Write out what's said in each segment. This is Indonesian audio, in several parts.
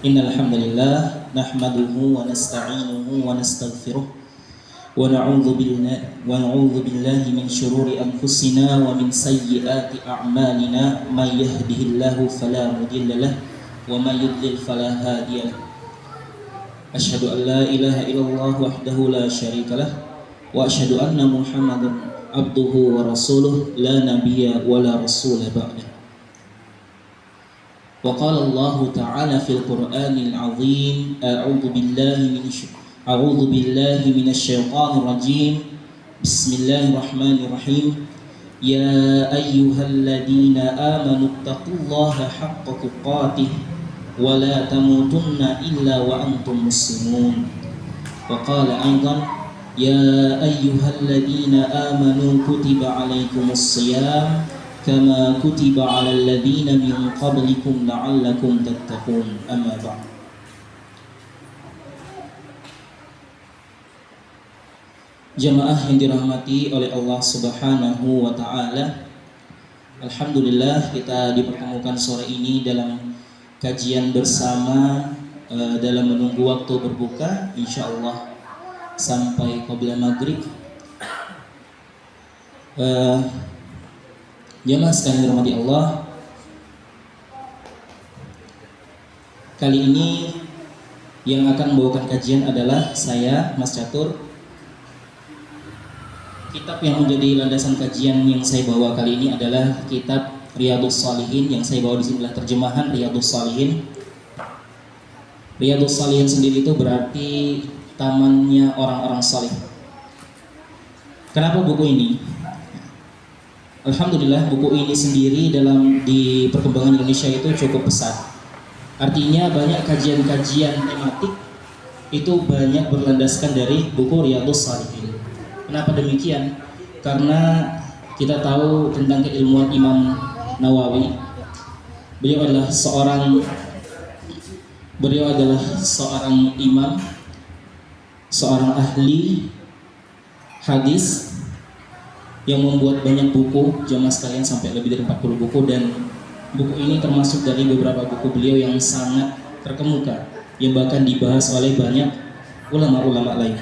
Innal hamdalillah nahmaduhu wa nasta'inuhu wa nastaghfiruh wa na'udzu billahi min shururi anfusina wa min sayyiati a'malina may yahdihillahu fala mudilla lahu wa may yudlil fala hadiya lahu. Asyhadu an la ilaha illallah wahdahu la syarika lah wa asyhadu anna Muhammadan abduhu wa rasuluh la nabiyya wa la rasula ba'dah. وقال الله تعالى في القرآن العظيم أعوذ بالله من الشيطان الرجيم بسم الله الرحمن الرحيم يا أيها الذين آمنوا اتقوا الله حق تقاته ولا تموتن إلا وأنتم مسلمون وقال أيضا يا أيها الذين آمنوا كتب عليكم الصيام kama kutiba 'alal ladzina min qablikum la'allakum tattaqun. Amma ba'd. Jamaah yang dirahmati oleh Allah Subhanahu wa taala, alhamdulillah kita dipertemukan sore ini dalam kajian bersama dalam menunggu waktu berbuka insyaallah sampai qabla maghrib. Jamaah sekalian dirahmati Allah, kali ini yang akan membawakan kajian adalah saya, Mas Catur. Kitab yang menjadi landasan kajian yang saya bawa kali ini adalah kitab Riyadhus Shalihin. Yang saya bawa di sini adalah terjemahan Riyadhus Shalihin. Riyadhus Shalihin sendiri itu berarti tamannya orang-orang saleh. Kenapa buku ini? Alhamdulillah buku ini sendiri di perkembangan Indonesia itu cukup pesat. Artinya banyak kajian-kajian tematik itu banyak berlandaskan dari buku Riyadhus Shalihin. Kenapa demikian? Karena kita tahu tentang keilmuan Imam Nawawi. Beliau adalah seorang imam, seorang ahli hadis yang membuat banyak buku, jamaah sekalian, sampai lebih dari 40 buku, dan buku ini termasuk dari beberapa buku beliau yang sangat terkemuka, yang bahkan dibahas oleh banyak ulama-ulama lain.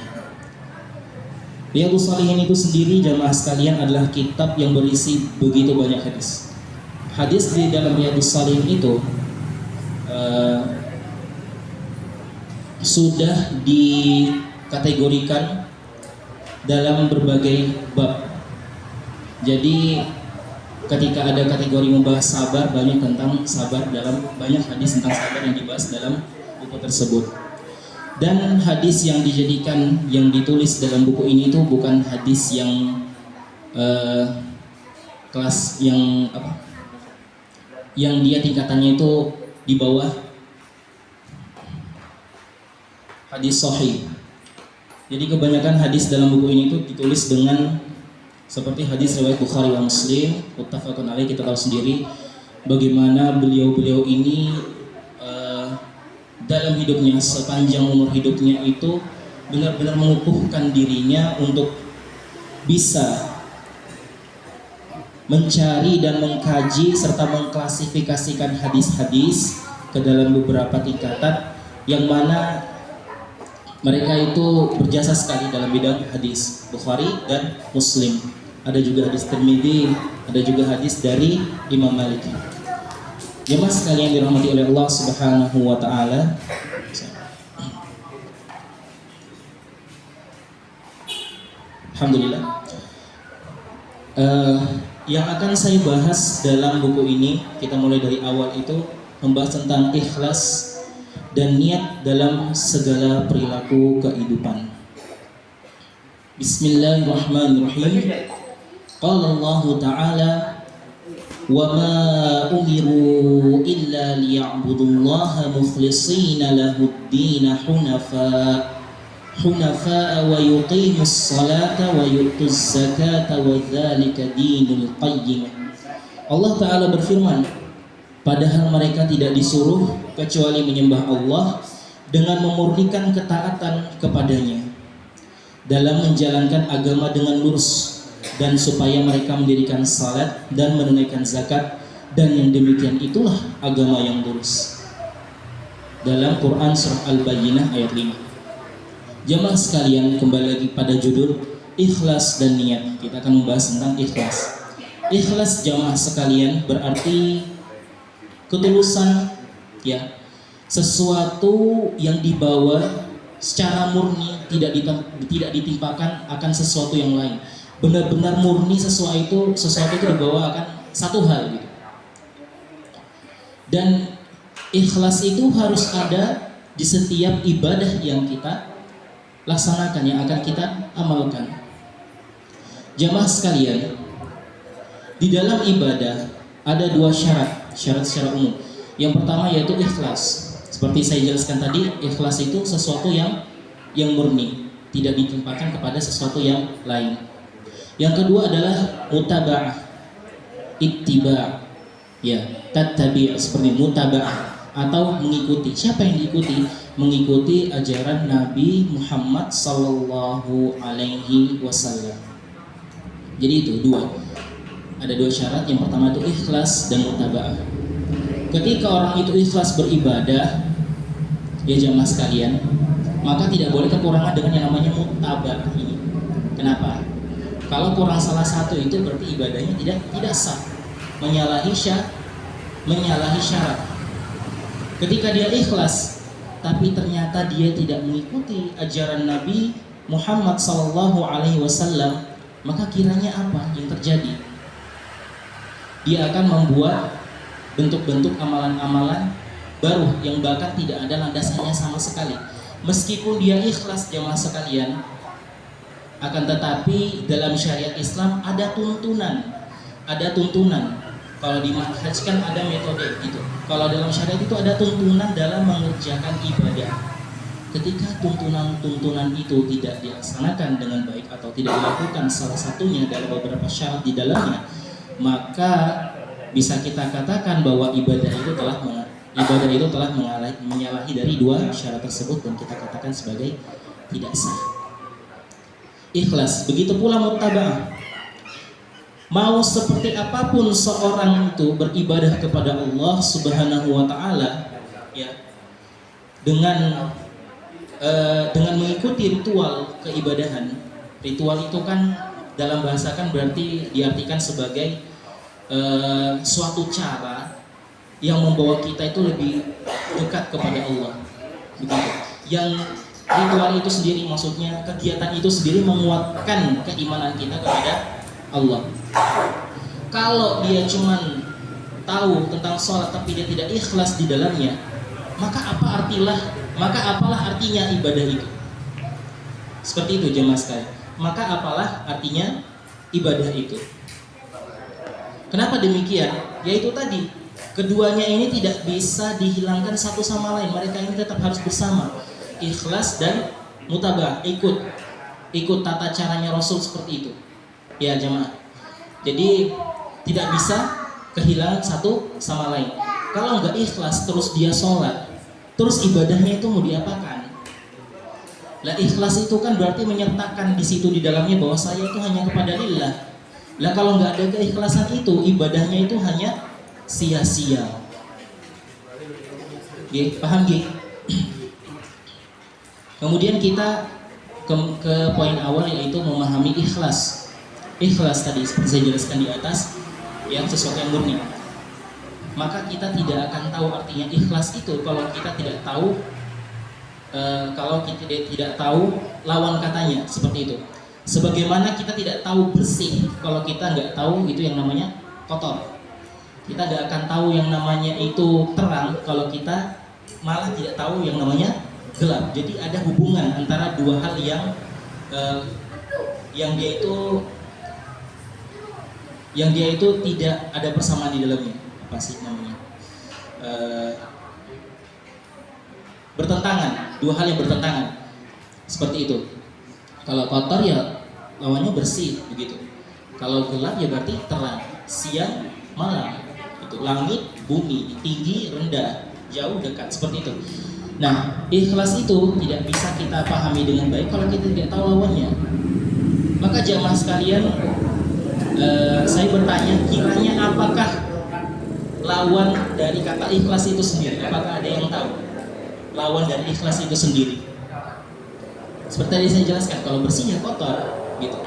Riyadhus Shalihin itu sendiri, jamaah sekalian, adalah kitab yang berisi begitu banyak hadis. Hadis di dalam Riyadhus Shalihin itu sudah dikategorikan dalam berbagai bab. Jadi ketika ada kategori membahas sabar, banyak tentang sabar, dalam banyak hadis tentang sabar yang dibahas dalam buku tersebut. Dan hadis yang ditulis dalam buku ini itu bukan hadis yang kelas yang dia tingkatannya itu di bawah hadis sahih. Jadi kebanyakan hadis dalam buku ini itu ditulis dengan seperti hadis riwayat Bukhari wa Muslim, muttafaqun alaih. Kita tahu sendiri bagaimana beliau-beliau ini dalam hidupnya, sepanjang umur hidupnya itu benar-benar mengukuhkan dirinya untuk bisa mencari dan mengkaji serta mengklasifikasikan hadis-hadis ke dalam beberapa tingkatan, yang mana mereka itu berjasa sekali dalam bidang hadis Bukhari dan Muslim. Ada juga hadis Tirmidzi, ada juga hadis dari Imam Malik. Jemaah sekalian dirahmati oleh Allah Subhanahu wa taala. Alhamdulillah. Yang akan saya bahas dalam buku ini, kita mulai dari awal, itu membahas tentang ikhlas dan niat dalam segala perilaku kehidupan. Bismillahirrahmanirrahim. Qala Allah Ta'ala wa ma umiru illa liya'budullaha mukhlishina lahud-din hunafa wa yuqimus salata wa yu'tuz zakata wa dzalika dinul qayyim. Allah Ta'ala berfirman, padahal mereka tidak disuruh kecuali menyembah Allah dengan memurnikan ketaatan kepadanya dalam menjalankan agama dengan lurus, dan supaya mereka mendirikan salat dan menunaikan zakat, dan yang demikian itulah agama yang lurus. dalam Quran surah Al-Bayyinah ayat 5. Jamaah sekalian, kembali lagi pada judul ikhlas dan niat. Kita akan membahas tentang ikhlas. Ikhlas jamaah sekalian berarti ketulusan, ya, sesuatu yang dibawa secara murni, tidak ditimpakan akan sesuatu yang lain. Benar-benar murni sesuatu itu dibawa akan satu hal gitu. Dan ikhlas itu harus ada di setiap ibadah yang kita laksanakan, yang akan kita amalkan. Jamaah sekalian, di dalam ibadah ada dua syarat secara umum. Yang pertama yaitu ikhlas. Seperti saya jelaskan tadi, ikhlas itu sesuatu yang murni, tidak ditimpakan kepada sesuatu yang lain. Yang kedua adalah mutaba'ah, ittiba', ya, tattabi' seperti mutaba'ah atau mengikuti. Siapa yang diikuti? Mengikuti ajaran Nabi Muhammad sallallahu alaihi wasallam. Jadi itu dua. Ada dua syarat. Yang pertama itu ikhlas dan mutaba'ah. Ketika orang itu ikhlas beribadah, ya jamaah sekalian, maka tidak boleh kekurangan dengan yang namanya mutaba'ah ini. Kenapa? Kalau kurang salah satu itu berarti ibadahnya tidak sah, menyalahi syarat. Ketika dia ikhlas tapi ternyata dia tidak mengikuti ajaran Nabi Muhammad sallallahu alaihi wasallam, maka kiranya apa yang terjadi? Dia akan membuat bentuk-bentuk amalan-amalan baru yang bahkan tidak ada landasannya sama sekali. Meskipun dia ikhlas jamaah sekalian, akan tetapi dalam syariat Islam ada tuntunan. Kalau di manhaj kan ada metode gitu. Kalau dalam syariat itu ada tuntunan dalam mengerjakan ibadah. Ketika tuntunan itu tidak dilaksanakan dengan baik atau tidak dilakukan salah satunya dalam beberapa syarat di dalamnya, maka bisa kita katakan bahwa ibadah itu telah menyalahi dari dua syarat tersebut dan kita katakan sebagai tidak sah. Ikhlas, begitu pula muttaba'ah. Mau seperti apapun seorang itu beribadah kepada Allah Subhanahu wa taala, ya, dengan mengikuti ritual keibadahan. Ritual itu kan dalam bahasa kan berarti diartikan sebagai suatu cara yang membawa kita itu lebih dekat kepada Allah. Begitu. Yang ritual itu sendiri, maksudnya kegiatan itu sendiri menguatkan keimanan kita kepada Allah. Kalau dia cuman tahu tentang sholat tapi dia tidak ikhlas di dalamnya, maka apalah artinya ibadah itu? Seperti itu jemaah sekalian. Maka apalah artinya ibadah itu? Kenapa demikian? Yaitu tadi, keduanya ini tidak bisa dihilangkan satu sama lain. Mereka ini tetap harus bersama. Ikhlas dan mutaba'ah, ikut tata caranya Rasul seperti itu. Ya jemaah. Jadi tidak bisa kehilangan satu sama lain. Kalau nggak ikhlas terus dia sholat, terus ibadahnya itu mau diapakan? Lah ikhlas itu kan berarti menyertakan di situ di dalamnya bahwa saya itu hanya kepada lillah. Lah kalau nggak ada keikhlasan itu, ibadahnya itu hanya sia-sia. Paham gak? Kemudian kita ke poin awal, yaitu memahami ikhlas. Ikhlas tadi seperti saya jelaskan di atas, yang sesuatu yang murni. Maka kita tidak akan tahu artinya ikhlas itu kalau kita tidak tahu lawan katanya, seperti itu. Sebagaimana kita tidak tahu bersih kalau kita nggak tahu itu yang namanya kotor. Kita nggak akan tahu yang namanya itu terang kalau kita malah tidak tahu yang namanya gelap. Jadi ada hubungan antara dua hal yang dia itu tidak ada persamaan di dalamnya. Apa sih namanya? Bertentangan, dua hal yang bertentangan. Seperti itu. Kalau kotor ya lawannya bersih, begitu. Kalau gelap ya berarti terang, siang, malam. Itu langit, bumi, tinggi, rendah, jauh, dekat, seperti itu. Nah, ikhlas itu tidak bisa kita pahami dengan baik kalau kita tidak tahu lawannya. Maka jamaah sekalian, saya bertanya, kiranya apakah lawan dari kata ikhlas itu sendiri? Apakah ada yang tahu? lawan dari ikhlas itu sendiri. Seperti tadi saya jelaskan, kalau bersih ya kotor, gitu.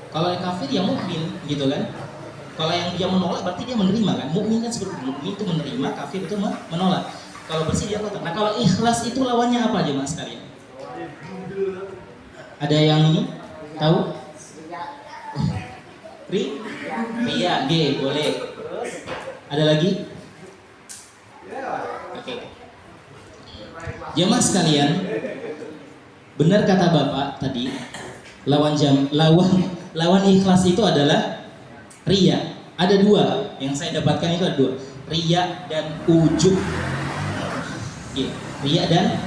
Kalau yang kafir ya mukmin, gitu kan. Kalau yang dia menolak berarti dia menerima kan. Mukmin kan seperti mukmin itu menerima, kafir itu menolak. Kalau bersih dia kotor. Nah kalau ikhlas itu lawannya apa aja mas sekalian? Ada yang ini tahu? Ria, G, boleh. Ada lagi? Oke. Jamaah sekalian, benar kata Bapak tadi, lawan ikhlas itu adalah ria. Ada dua yang saya dapatkan, itu ada dua, ria dan ujub. Oke, ria dan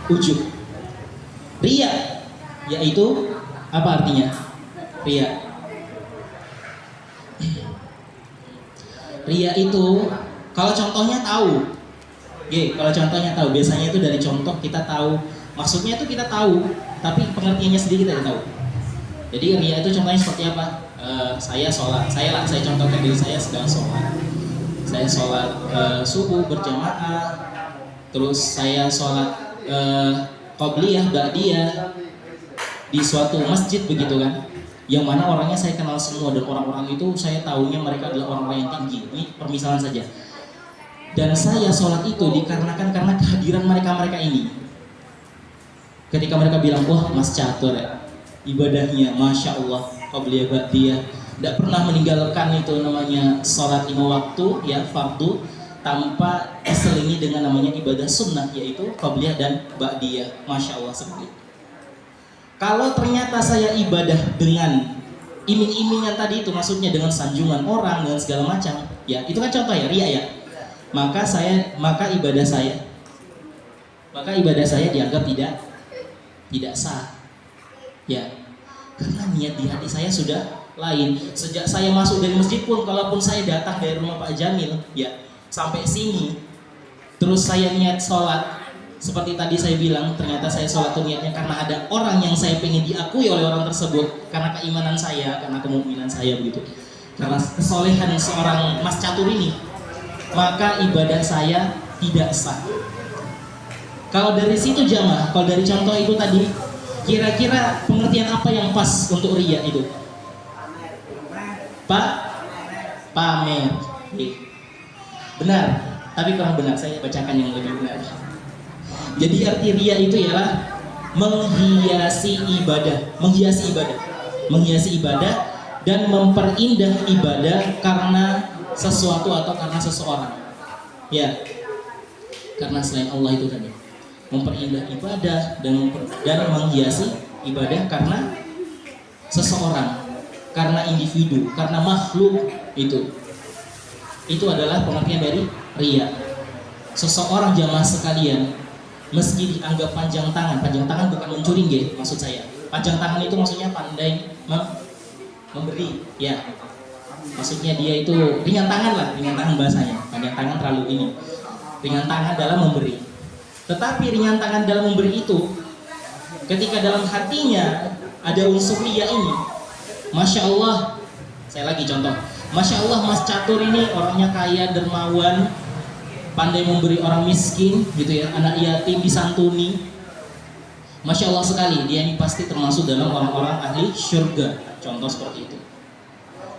ujub. Ria yaitu apa artinya? Ria itu kalau contohnya tahu. Kalau contohnya tahu, biasanya itu dari contoh kita tahu. Maksudnya itu kita tahu, tapi pengertiannya sendiri kita tidak tahu. Jadi ria itu contohnya seperti apa? Saya sholat, saya contohkan diri saya sedang sholat. Saya sholat subuh berjamaah, terus saya sholat qobliyah, ba'diyah di suatu masjid begitu kan, yang mana orangnya saya kenal semua dan orang-orang itu saya tahunya mereka adalah orang-orang yang tinggi. Ini permisalan saja. Dan saya sholat itu dikarenakan karena kehadiran mereka ini. Ketika mereka bilang, wah Mas Catur ya, ibadahnya Masya Allah, qobliyah ba'diyah, tidak pernah meninggalkan itu namanya sholat 5 waktu ya, fardu, tanpa diselingi dengan namanya ibadah sunnah, yaitu qobliyah dan ba'diyah. Masya Allah sekali. Kalau ternyata saya ibadah dengan iming-imingan tadi itu, maksudnya dengan sanjungan orang dan segala macam, ya itu kan contoh ya, ria ya. Maka ibadah saya dianggap tidak sah. Ya, karena niat di hati saya sudah lain. Sejak saya masuk dari masjid pun, kalaupun saya datang dari rumah Pak Jamil, ya sampai sini, terus saya niat sholat. Seperti tadi saya bilang, ternyata saya sholat itu niatnya karena ada orang yang saya pengen diakui oleh orang tersebut, karena keimanan saya, karena kemukminan saya begitu, karena kesolehan seorang Mas Catur ini, maka ibadah saya tidak sah. Kalau dari situ jamaah, kalau dari contoh itu tadi, kira-kira pengertian apa yang pas untuk ria itu? Pamer. Benar, tapi kurang benar, saya bacakan yang lebih benar. Jadi arti ria itu ialah menghiasi ibadah dan memperindah ibadah karena sesuatu atau karena seseorang. Ya, karena selain Allah itu tadi, memperindah ibadah dan menghiasi ibadah karena seseorang, karena individu, karena makhluk itu. Itu adalah pengertian dari ria. Seseorang jamaah sekalian, meski dianggap panjang tangan bukan mencuri nggih, maksud saya. Panjang tangan itu maksudnya pandai memberi, ya. Maksudnya dia itu ringan tangan bahasanya. Panjang tangan terlalu ini. Ringan tangan dalam memberi. Tetapi ringan tangan dalam memberi itu, ketika dalam hatinya ada unsur ria ini, Masya Allah, saya lagi contoh, Masya Allah Mas Catur ini orangnya kaya, dermawan, pandai memberi orang miskin gitu ya, anak yatim disantuni. Masya Allah sekali, dia ini pasti termasuk dalam orang-orang ahli syurga. Contoh seperti itu.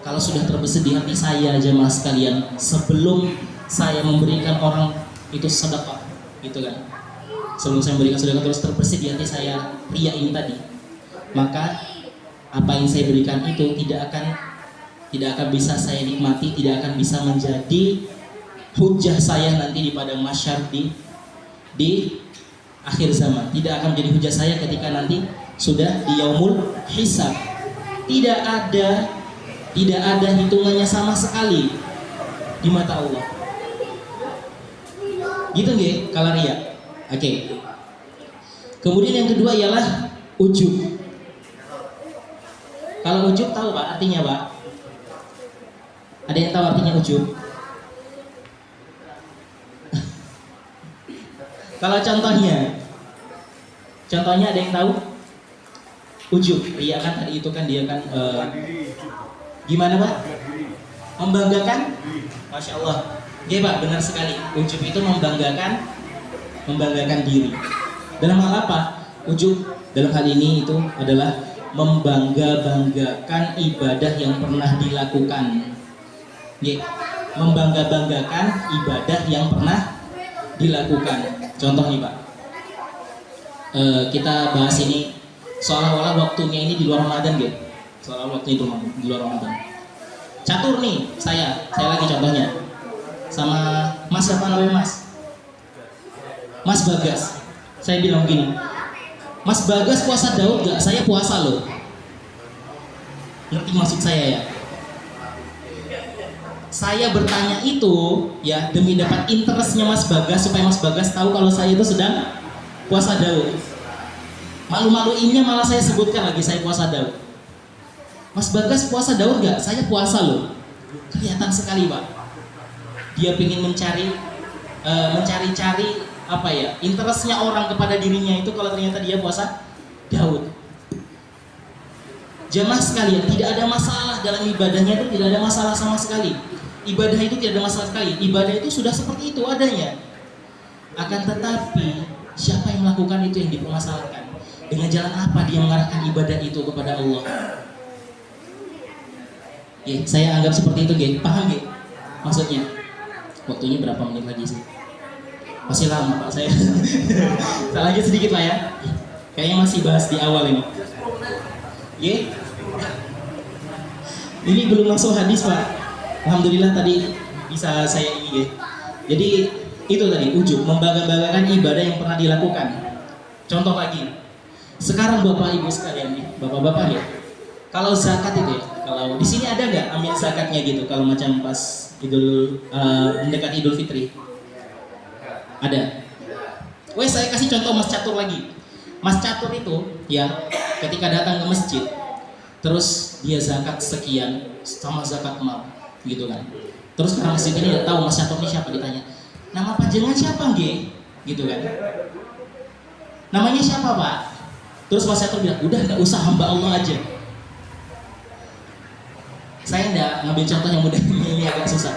Kalau sudah terbesit di hati saya jemaah sekalian, sebelum saya memberikan orang itu sedekah gitu kan, sebelum saya memberikan sedekah terus terbesit di hati saya ria ini tadi, maka apa yang saya berikan itu tidak akan bisa saya nikmati, tidak akan bisa menjadi hujah saya nanti di padang mahsyar di akhir zaman. Tidak akan menjadi hujah saya ketika nanti sudah di yaumul hisab. Tidak ada hitungannya sama sekali di mata Allah. Gitu nggih kalau ria. Oke. Kemudian yang kedua ialah ujub. Kalau ujub tahu Pak artinya Pak? Ada yang tahu artinya ujub? Kalau contohnya ada yang tahu? Ujub, ria kan tadi itu kan dia kan gimana Pak? Membanggakan? Masya Allah. Iya Pak, benar sekali. Ujub itu membanggakan membanggakan diri. Dalam hal apa? Ujub dalam hal ini itu adalah membangga-banggakan ibadah yang pernah dilakukan. Membangga-banggakan ibadah yang pernah dilakukan. Contoh nih Pak, kita bahas ini seolah-olah waktunya ini di luar Ramadan gitu. Seolah-olah waktunya di luar Ramadan. Catur nih, saya lagi contohnya sama Mas siapa namanya Mas? Mas Bagas. Saya bilang gini, Mas Bagas puasa Daud gak? Saya puasa loh. Ngerti maksud saya ya? Saya bertanya itu ya demi dapat interestnya Mas Bagas, supaya Mas Bagas tahu kalau saya itu sedang puasa Daud. Malu-maluinnya malah saya sebutkan lagi saya puasa Daud. Mas Bagas puasa Daud gak? Saya puasa loh. Kelihatan sekali Pak, dia ingin mencari-cari apa ya, interestnya orang kepada dirinya itu kalau ternyata dia puasa Daud. Jamaah sekalian, tidak ada masalah dalam ibadahnya, itu tidak ada masalah sama sekali. Ibadah itu tidak ada masalah sekali. Ibadah itu sudah seperti itu adanya. Akan tetapi siapa yang melakukan itu yang dipermasalahkan. Dengan jalan apa dia mengarahkan ibadah itu kepada Allah? Saya anggap seperti itu, paham maksudnya? Waktunya berapa menit lagi sih? Masih lama Pak saya. Saya lanjut sedikit lah ya. Kayaknya masih bahas di awal ini. Ini belum langsung hadis Pak. Alhamdulillah tadi bisa saya ini Jadi itu tadi ujub, membangga-banggakan ibadah yang pernah dilakukan. Contoh lagi. Sekarang Bapak Ibu sekalian nih, Bapak-bapak ya. Kalau zakat itu ya, kalau di sini ada nggak ambil zakatnya gitu? Kalau macam pas mendekat Idul Fitri, ada. Saya kasih contoh Mas Catur lagi. Mas Catur itu ya, ketika datang ke masjid, terus dia zakat sekian sama zakat mal, gitu kan? Terus karena masjid ini tidak tahu Mas Catur ini siapa, ditanya, nama panjangan siapa gitu kan? Namanya siapa Pak? Terus Mas Catur bilang, udah nggak usah, hamba Allah aja. Saya nggak ngambil contoh yang mudah, ini agak susah.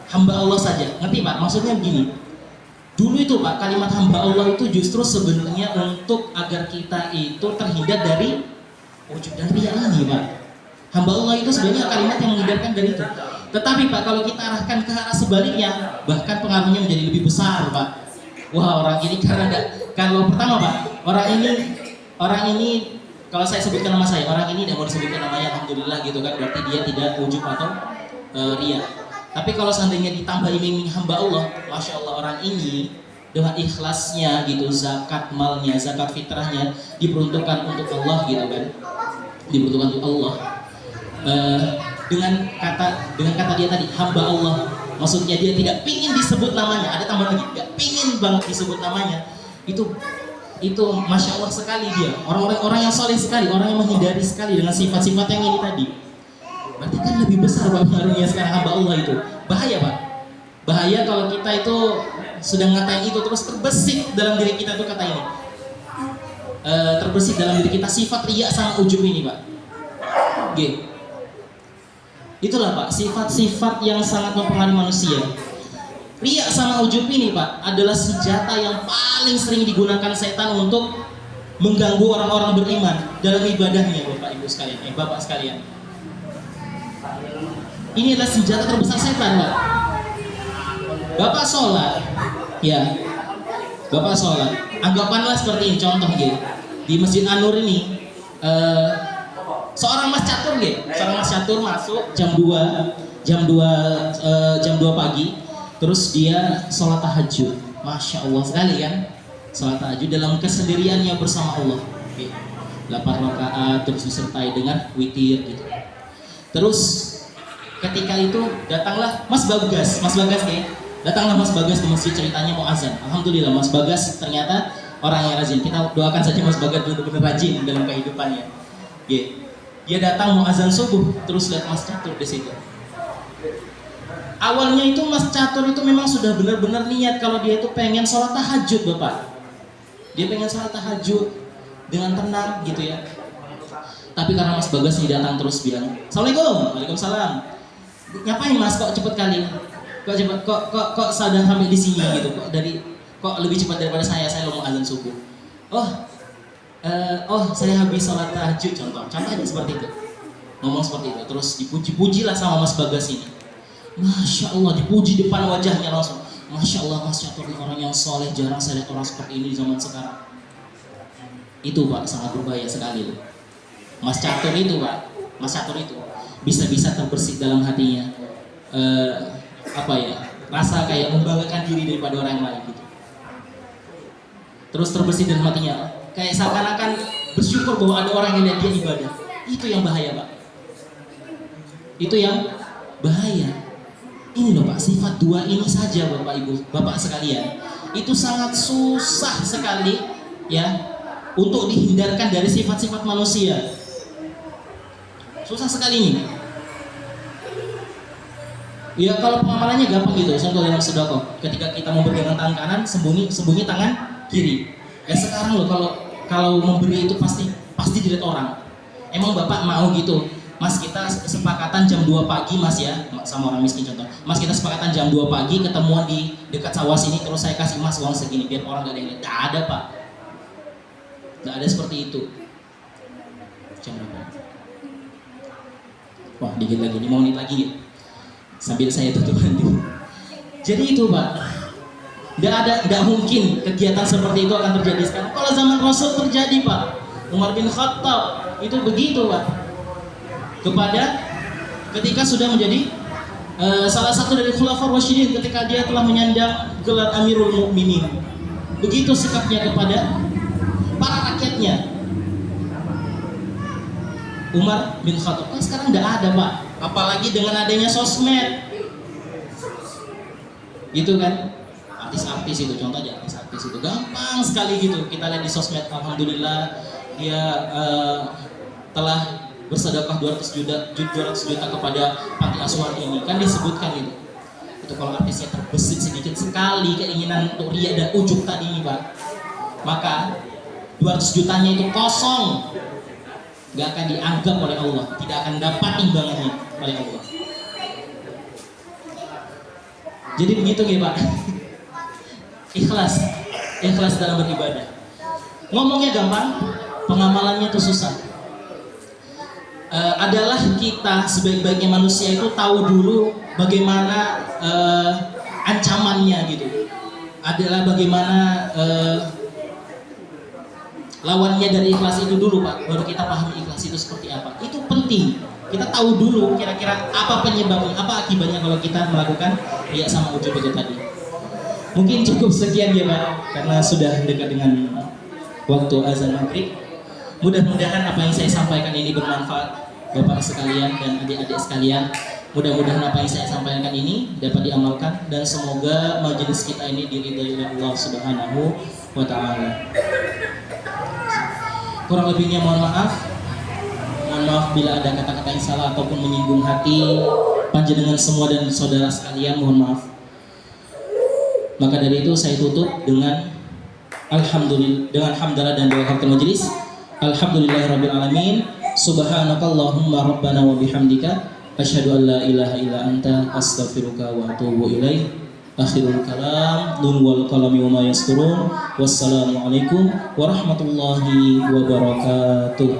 Hamba Allah saja, ngerti Pak? Maksudnya begini. Dulu itu Pak, kalimat hamba Allah itu justru sebenarnya untuk agar kita itu terhindar dari wujud dan riya ini Pak. Hamba Allah itu sebenarnya kalimat yang menghindarkan dari itu. Tetapi Pak, kalau kita arahkan ke arah sebaliknya, bahkan pengaruhnya menjadi lebih besar Pak. Wah, orang ini karena kalau pertama Pak, orang ini kalau saya sebutkan nama saya, orang ini tidak mau disebutkan namanya, alhamdulillah gitu kan, berarti dia tidak ujub atau riya. Tapi kalau seandainya ditambah iming-iming hamba Allah, masya Allah, orang ini dengan ikhlasnya gitu, zakat malnya, zakat fitrahnya diperuntukkan untuk Allah gitu kan, diperuntukkan untuk Allah. Dengan kata dia tadi hamba Allah, maksudnya dia tidak pingin disebut namanya, ada tambahan lagi, nggak pingin banget disebut namanya. Itu masya Allah sekali dia, orang yang soleh sekali, orang yang menghindari sekali dengan sifat-sifat yang ini tadi. Berarti kan lebih besar Pak pengaruhnya sekarang hamba Allah itu. Bahaya Pak. Bahaya kalau kita itu sudah ngatain itu terus terbesit dalam diri kita tuh kata ini. Terbesit dalam diri kita sifat riya sama ujub ini Pak. Itulah Pak, sifat-sifat yang sangat mempengaruhi manusia. Riya sama ujub ini Pak adalah senjata yang paling sering digunakan setan untuk mengganggu orang-orang beriman dalam ibadahnya Bapak Ibu sekalian, Bapak sekalian. Ini adalah senjata terbesar setan Pak. Bapak sholat, ya, Bapak sholat. Anggapanlah seperti ini, contoh di Masjid An-Nur ini, seorang Mas Catur seorang Mas Catur masuk jam 2 pagi, terus dia sholat tahajud. Masya Allah sekali kan, sholat tahajud dalam kesendiriannya bersama Allah. 8 rakaat terus disertai dengan witir gitu. Terus ketika itu datanglah Mas Bagas datanglah Mas Bagas ke masjid, ceritanya mau azan. Alhamdulillah Mas Bagas ternyata orang yang rajin. Kita doakan saja Mas Bagas benar-benar rajin dalam kehidupannya. Dia datang mau azan subuh, terus lihat Mas Catur di situ. Awalnya itu Mas Catur itu memang sudah benar-benar niat kalau dia itu pengen sholat tahajud Bapak. Dia pengen sholat tahajud dengan tenang gitu ya. Tapi karena Mas Bagas ini datang terus bilang, Assalamualaikum, Waalaikumsalam. Ngapain Mas kok cepet kali? Kok sudah sampai di sini gitu? Kok kok lebih cepat daripada saya mau azan subuh. Saya habis sholat tahajud, contohnya seperti itu, ngomong seperti itu, terus dipuji-puji lah sama Mas Bagas ini. Masya Allah, dipuji depan wajahnya langsung. Masya Allah, Mas Catur ini orang yang soleh, jarang saya lihat orang seperti ini di zaman sekarang. Itu Pak, sangat berbahaya sekali loh. Mas Catur itu Pak, Mas Catur itu bisa-bisa terbersih dalam hatinya, rasa kayak membanggakan diri daripada orang lain gitu. Terus terbersih dalam hatinya, kayak seakan-akan bersyukur bahwa ada orang yang lihat dia ibadah. Itu yang bahaya Pak. Itu yang bahaya. Ini loh Pak, sifat dua ini saja Bapak Ibu, Bapak sekalian, itu sangat susah sekali ya untuk dihindarkan dari sifat-sifat manusia. Susah sekali ini. Ya kalau pengamalannya gampang gitu, contoh dalam sedekah. Ketika kita mempegang tangan kanan, sembunyi tangan kiri. Ya sekarang loh kalau memberi itu pasti dilihat orang. Emang Bapak mau gitu? Mas, kita sepakatan jam 2 pagi Mas ya, sama orang miskin contoh. Mas, kita sepakatan jam 2 pagi ketemuan di dekat sawah sini, terus saya kasih Mas uang segini biar orang gak ada yang lihat. Gak ada Pak. Gak ada seperti itu. Jam berapa? Wah, dikit lagi, 5 menit lagi ya. Sambil saya tutup nanti. Jadi itu Pak, gak mungkin kegiatan seperti itu akan terjadi sekarang. Kalau zaman Rasul terjadi Pak, Umar bin Khattab itu begitu Pak. Ketika sudah menjadi salah satu dari Khulafaur Rasyidin, ketika dia telah menyandang gelar Amirul Mukminin, begitu sikapnya kepada para rakyatnya. Umar bin Khattab kan sekarang tidak ada Pak, apalagi dengan adanya sosmed gitu kan. Artis-artis itu contohnya, artis-artis itu gampang sekali gitu kita lihat di sosmed. Alhamdulillah dia telah bersedekah 200 juta kepada panti asuhan ini, kan disebutkan itu kalau artisnya terbesit sedikit sekali keinginan untuk ria dan ujub tadi ini Pak, maka 200 jutanya itu kosong, gak akan dianggap oleh Allah, tidak akan dapat imbangannya oleh Allah. Jadi begitu ya Pak. ikhlas dalam beribadah. Ngomongnya gampang, pengamalannya itu susah. Adalah kita sebaik-baiknya manusia itu tahu dulu bagaimana ancamannya gitu. Adalah bagaimana lawannya dari ikhlas itu dulu Pak, baru kita pahami ikhlas itu seperti apa. Itu penting. Kita tahu dulu kira-kira apa penyebabnya, apa akibatnya kalau kita melakukan riya sama ujub itu tadi. Mungkin cukup sekian ya Pak, karena sudah dekat dengan waktu azan maghrib. Mudah-mudahan apa yang saya sampaikan ini bermanfaat Bapak sekalian dan adik-adik sekalian. Mudah-mudahan apa yang saya sampaikan ini dapat diamalkan dan semoga majelis kita ini diridhai oleh Allah Subhanahu wa taala. Kurang lebihnya mohon maaf. Mohon maaf bila ada kata-kata yang salah ataupun menyinggung hati panjenengan semua dan saudara sekalian, mohon maaf. Maka dari itu saya tutup dengan hamdalah dan doa kafaratul majelis. Alhamdulillahirabbil alamin. Subhanakallahumma rabbana wa bihamdika asyhadu an la ilaha illa anta astaghfiruka wa atubu ilaik. Akhirul kalam, nun wal qalami wa ma yasturun. Wassalamualaikum warahmatullahi wabarakatuh.